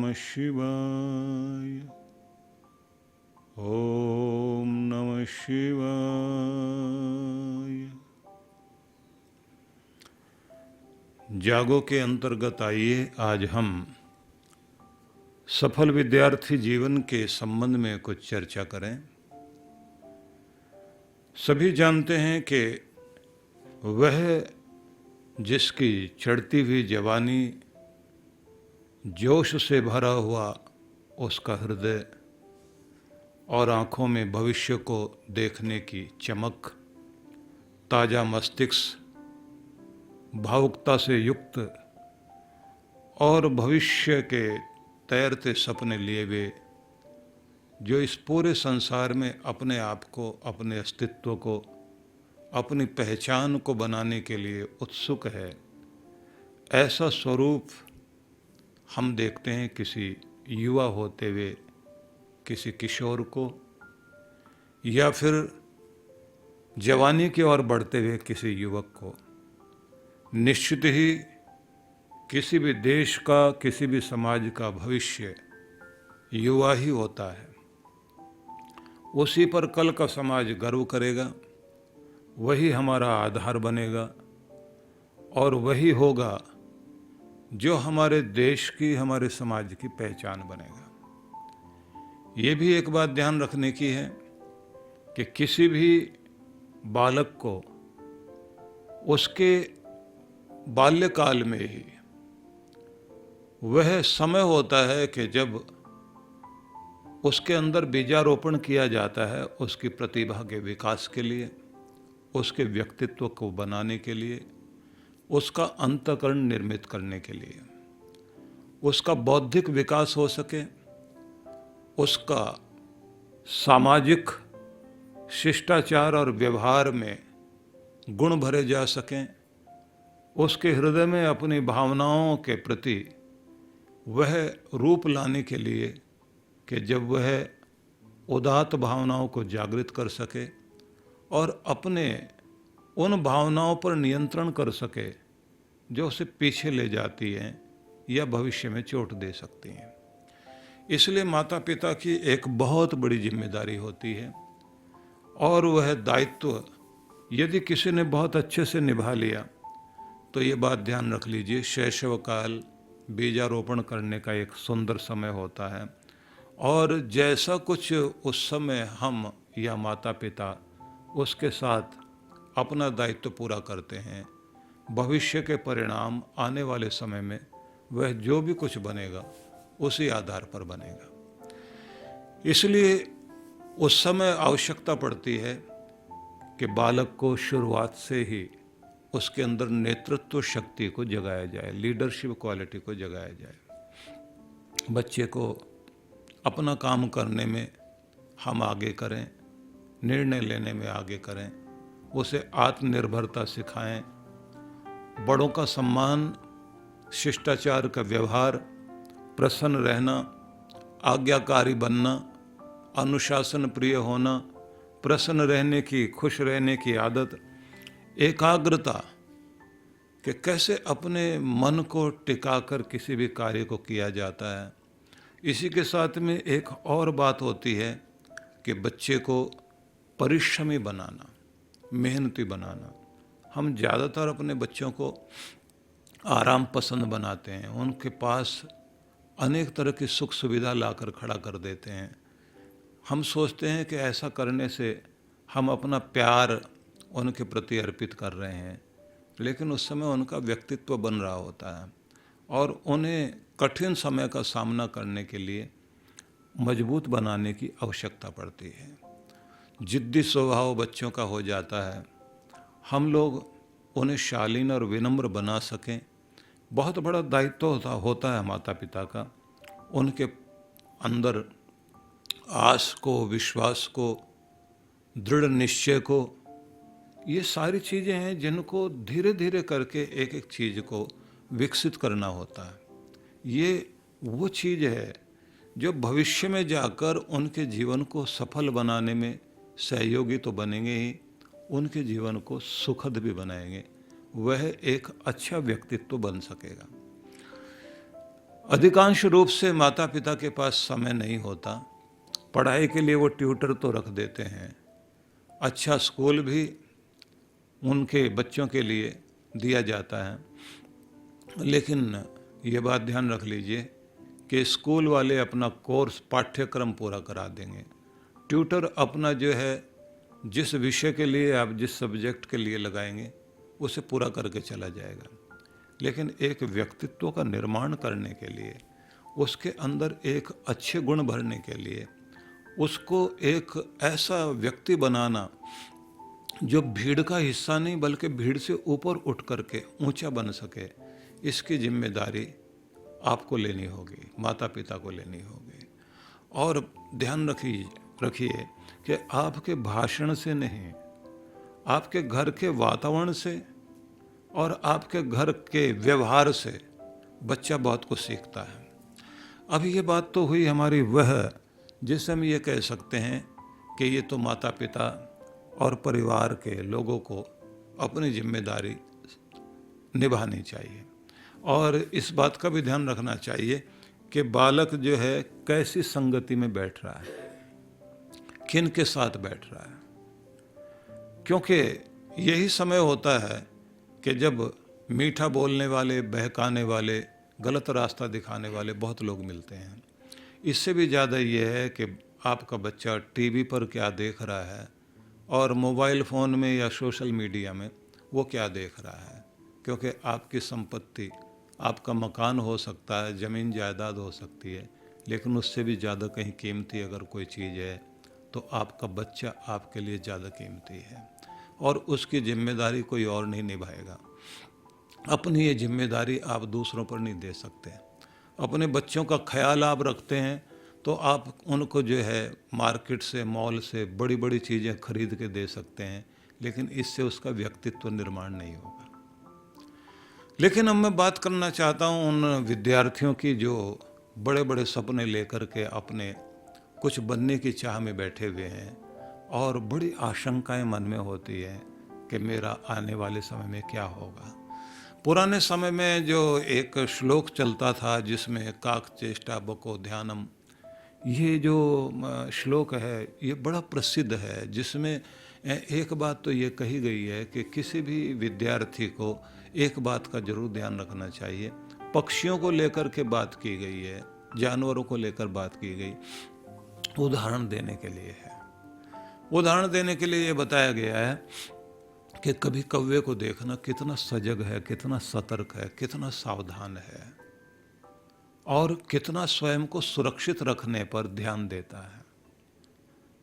नमः शिवाय। ओम नमः शिवाय। जागो के अंतर्गत आइए आज हम सफल विद्यार्थी जीवन के संबंध में कुछ चर्चा करें। सभी जानते हैं कि वह जिसकी चढ़ती हुई जवानी जोश से भरा हुआ उसका हृदय और आँखों में भविष्य को देखने की चमक, ताज़ा मस्तिष्क, भावुकता से युक्त और भविष्य के तैरते सपने लिए हुए, जो इस पूरे संसार में अपने आप को, अपने अस्तित्व को, अपनी पहचान को बनाने के लिए उत्सुक है, ऐसा स्वरूप हम देखते हैं किसी युवा होते हुए किसी किशोर को, या फिर जवानी की ओर बढ़ते हुए किसी युवक को। निश्चित ही किसी भी देश का, किसी भी समाज का भविष्य युवा ही होता है। उसी पर कल का समाज गर्व करेगा, वही हमारा आधार बनेगा और वही होगा जो हमारे देश की, हमारे समाज की पहचान बनेगा। ये भी एक बात ध्यान रखने की है कि किसी भी बालक को उसके बाल्यकाल में ही वह समय होता है कि जब उसके अंदर बीजारोपण किया जाता है, उसकी प्रतिभा के विकास के लिए, उसके व्यक्तित्व को बनाने के लिए, उसका अंतःकरण निर्मित करने के लिए, उसका बौद्धिक विकास हो सके, उसका सामाजिक शिष्टाचार और व्यवहार में गुण भरे जा सकें, उसके हृदय में अपनी भावनाओं के प्रति वह रूप लाने के लिए कि जब वह उदात्त भावनाओं को जागृत कर सके और अपने उन भावनाओं पर नियंत्रण कर सके जो उसे पीछे ले जाती हैं या भविष्य में चोट दे सकती हैं। इसलिए माता पिता की एक बहुत बड़ी जिम्मेदारी होती है और वह दायित्व यदि किसी ने बहुत अच्छे से निभा लिया तो ये बात ध्यान रख लीजिए, शैशव काल बीजारोपण करने का एक सुंदर समय होता है और जैसा कुछ उस समय हम या माता पिता उसके साथ अपना दायित्व पूरा करते हैं, भविष्य के परिणाम आने वाले समय में वह जो भी कुछ बनेगा उसी आधार पर बनेगा। इसलिए उस समय आवश्यकता पड़ती है कि बालक को शुरुआत से ही उसके अंदर नेतृत्व शक्ति को जगाया जाए, लीडरशिप क्वालिटी को जगाया जाए। बच्चे को अपना काम करने में हम आगे करें, निर्णय लेने में आगे करें, उसे आत्मनिर्भरता सिखाएं, बड़ों का सम्मान, शिष्टाचार का व्यवहार, प्रसन्न रहना, आज्ञाकारी बनना, अनुशासन प्रिय होना, प्रसन्न रहने की, खुश रहने की आदत, एकाग्रता कि कैसे अपने मन को टिकाकर किसी भी कार्य को किया जाता है। इसी के साथ में एक और बात होती है कि बच्चे को परिश्रमी बनाना, मेहनती बनाना। हम ज़्यादातर अपने बच्चों को आराम पसंद बनाते हैं, उनके पास अनेक तरह की सुख सुविधा लाकर खड़ा कर देते हैं। हम सोचते हैं कि ऐसा करने से हम अपना प्यार उनके प्रति अर्पित कर रहे हैं, लेकिन उस समय उनका व्यक्तित्व बन रहा होता है और उन्हें कठिन समय का सामना करने के लिए मजबूत बनाने की आवश्यकता पड़ती है। जिद्दी स्वभाव बच्चों का हो जाता है। हम लोग उन्हें शालीन और विनम्र बना सकें, बहुत बड़ा दायित्व होता है माता पिता का। उनके अंदर आस को, विश्वास को, दृढ़ निश्चय को, ये सारी चीज़ें हैं जिनको धीरे धीरे करके एक एक चीज़ को विकसित करना होता है। ये वो चीज़ है जो भविष्य में जाकर उनके जीवन को सफल बनाने में सहयोगी तो बनेंगे ही, उनके जीवन को सुखद भी बनाएंगे। वह एक अच्छा व्यक्तित्व बन सकेगा। अधिकांश रूप से माता पिता के पास समय नहीं होता। पढ़ाई के लिए वो ट्यूटर तो रख देते हैं, अच्छा स्कूल भी उनके बच्चों के लिए दिया जाता है, लेकिन ये बात ध्यान रख लीजिए कि स्कूल वाले अपना कोर्स पाठ्यक्रम पूरा करा देंगे, ट्यूटर अपना जो है जिस विषय के लिए आप जिस सब्जेक्ट के लिए लगाएंगे उसे पूरा करके चला जाएगा। लेकिन एक व्यक्तित्व का निर्माण करने के लिए, उसके अंदर एक अच्छे गुण भरने के लिए, उसको एक ऐसा व्यक्ति बनाना जो भीड़ का हिस्सा नहीं बल्कि भीड़ से ऊपर उठ करके ऊंचा बन सके, इसकी जिम्मेदारी आपको लेनी होगी, माता पिता को लेनी होगी। और ध्यान रखिए कि आपके भाषण से नहीं, आपके घर के वातावरण से और आपके घर के व्यवहार से बच्चा बहुत कुछ सीखता है। अभी ये बात तो हुई हमारी वह जिससे हम ये कह सकते हैं कि ये तो माता पिता और परिवार के लोगों को अपनी जिम्मेदारी निभानी चाहिए, और इस बात का भी ध्यान रखना चाहिए कि बालक जो है कैसी संगति में बैठ रहा है, किन के साथ बैठ रहा है, क्योंकि यही समय होता है कि जब मीठा बोलने वाले, बहकाने वाले, गलत रास्ता दिखाने वाले बहुत लोग मिलते हैं। इससे भी ज़्यादा ये है कि आपका बच्चा टीवी पर क्या देख रहा है और मोबाइल फ़ोन में या सोशल मीडिया में वो क्या देख रहा है, क्योंकि आपकी संपत्ति, आपका मकान हो सकता है, ज़मीन जायदाद हो सकती है, लेकिन उससे भी ज़्यादा कहीं कीमती अगर कोई चीज़ है तो आपका बच्चा आपके लिए ज़्यादा कीमती है, और उसकी जिम्मेदारी कोई और नहीं निभाएगा। अपनी ये जिम्मेदारी आप दूसरों पर नहीं दे सकते। अपने बच्चों का ख्याल आप रखते हैं तो आप उनको जो है मार्केट से, मॉल से बड़ी बड़ी चीज़ें खरीद के दे सकते हैं, लेकिन इससे उसका व्यक्तित्व निर्माण नहीं होगा। लेकिन अब मैं बात करना चाहता हूँ उन विद्यार्थियों की जो बड़े बड़े सपने लेकर के अपने कुछ बनने की चाह में बैठे हुए हैं और बड़ी आशंकाएं मन में होती है कि मेरा आने वाले समय में क्या होगा। पुराने समय में जो एक श्लोक चलता था जिसमें काक चेष्टा बको ध्यानम, ये जो श्लोक है ये बड़ा प्रसिद्ध है, जिसमें एक बात तो ये कही गई है कि किसी भी विद्यार्थी को एक बात का जरूर ध्यान रखना चाहिए। पक्षियों को लेकर के बात की गई है, जानवरों को लेकर बात की गई, उदाहरण देने के लिए है। उदाहरण देने के लिए ये बताया गया है कि कभी कौवे को देखना कितना सजग है, कितना सतर्क है, कितना सावधान है, और कितना स्वयं को सुरक्षित रखने पर ध्यान देता है।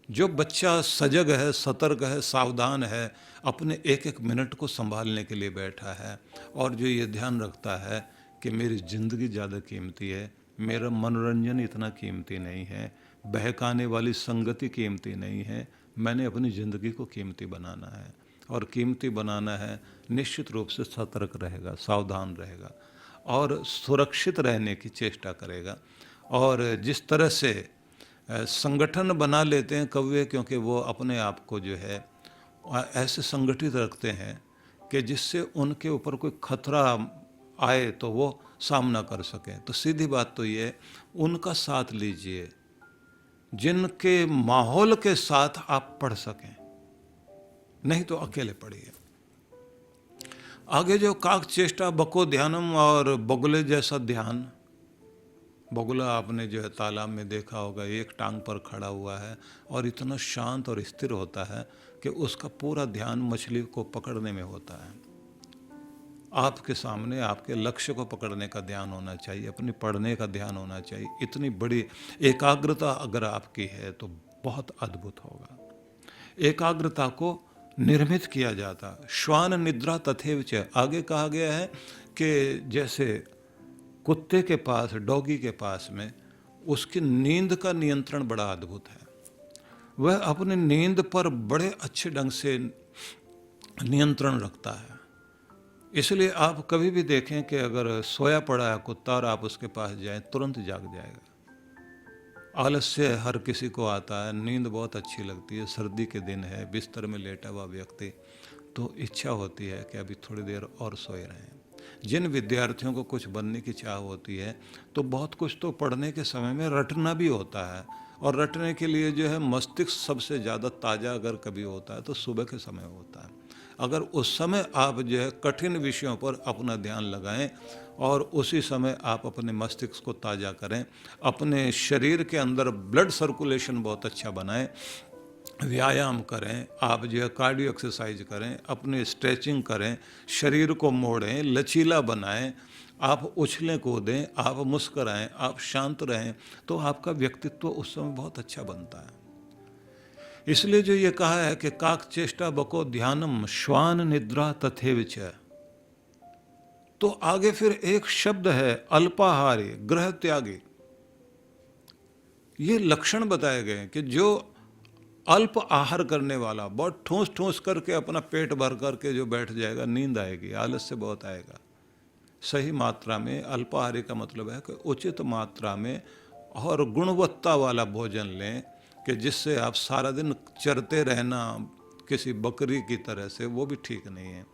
जो बच्चा सजग है, सतर्क है, सावधान है, अपने एक एक मिनट को संभालने के लिए बैठा है, और जो ये ध्यान रखता है कि मेरी ज़िंदगी ज़्यादा कीमती है, मेरा मनोरंजन इतना कीमती नहीं है, बहकाने वाली संगति कीमती नहीं है, मैंने अपनी ज़िंदगी को कीमती बनाना है, और कीमती बनाना है निश्चित रूप से सतर्क रहेगा, सावधान रहेगा और सुरक्षित रहने की चेष्टा करेगा। और जिस तरह से संगठन बना लेते हैं कौवे, क्योंकि वो अपने आप को जो है ऐसे संगठित रखते हैं कि जिससे उनके ऊपर कोई खतरा आए तो वो सामना कर सकें। तो सीधी बात तो ये है, उनका साथ लीजिए जिनके माहौल के साथ आप पढ़ सकें, नहीं तो अकेले पढ़िए। आगे जो काक चेष्टा बको ध्यानम और बगुले जैसा ध्यान, बगुला आपने जो है तालाब में देखा होगा, एक टांग पर खड़ा हुआ है और इतना शांत और स्थिर होता है कि उसका पूरा ध्यान मछली को पकड़ने में होता है। आपके सामने आपके लक्ष्य को पकड़ने का ध्यान होना चाहिए, अपनी पढ़ने का ध्यान होना चाहिए। इतनी बड़ी एकाग्रता अगर आपकी है तो बहुत अद्भुत होगा। एकाग्रता को निर्मित किया जाता, श्वान निद्रा तथैव च, आगे कहा गया है कि जैसे कुत्ते के पास, डॉगी के पास में उसकी नींद का नियंत्रण बड़ा अद्भुत है, वह अपनी नींद पर बड़े अच्छे ढंग से नियंत्रण रखता है। इसलिए आप कभी भी देखें कि अगर सोया पड़ा है कुत्ता और आप उसके पास जाएं, तुरंत जाग जाएगा। आलस्य हर किसी को आता है, नींद बहुत अच्छी लगती है, सर्दी के दिन है, बिस्तर में लेटा हुआ व्यक्ति, तो इच्छा होती है कि अभी थोड़ी देर और सोए रहें। जिन विद्यार्थियों को कुछ बनने की चाह होती है तो बहुत कुछ तो पढ़ने के समय में रटना भी होता है, और रटने के लिए जो है मस्तिष्क सबसे ज़्यादा ताज़ा अगर कभी होता है तो सुबह के समय होता है। अगर उस समय आप जो है कठिन विषयों पर अपना ध्यान लगाएं और उसी समय आप अपने मस्तिष्क को ताज़ा करें, अपने शरीर के अंदर ब्लड सर्कुलेशन बहुत अच्छा बनाएं, व्यायाम करें, आप जो है कार्डियो एक्सरसाइज करें, अपने स्ट्रेचिंग करें, शरीर को मोड़ें, लचीला बनाएं, आप उछलें कूदें, आप मुस्कराएं, आप शांत रहें, तो आपका व्यक्तित्व उस समय बहुत अच्छा बनता है। इसलिए जो ये कहा है कि काक चेष्टा बको ध्यानम श्वान निद्रा तथेव च, तो आगे फिर एक शब्द है अल्पाहारी ग्रह त्यागी। ये लक्षण बताए गए हैं कि जो अल्प आहार करने वाला, बहुत ठूस ठूस करके अपना पेट भर करके जो बैठ जाएगा, नींद आएगी, आलस्य बहुत आएगा। सही मात्रा में, अल्पाहारी का मतलब है कि उचित मात्रा में और गुणवत्ता वाला भोजन लें कि जिससे आप सारा दिन चरते रहना किसी बकरी की तरह से, वो भी ठीक नहीं है।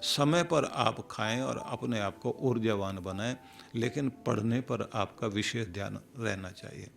समय पर आप खाएं और अपने आप को ऊर्जावान बनाएं, लेकिन पढ़ने पर आपका विशेष ध्यान रहना चाहिए।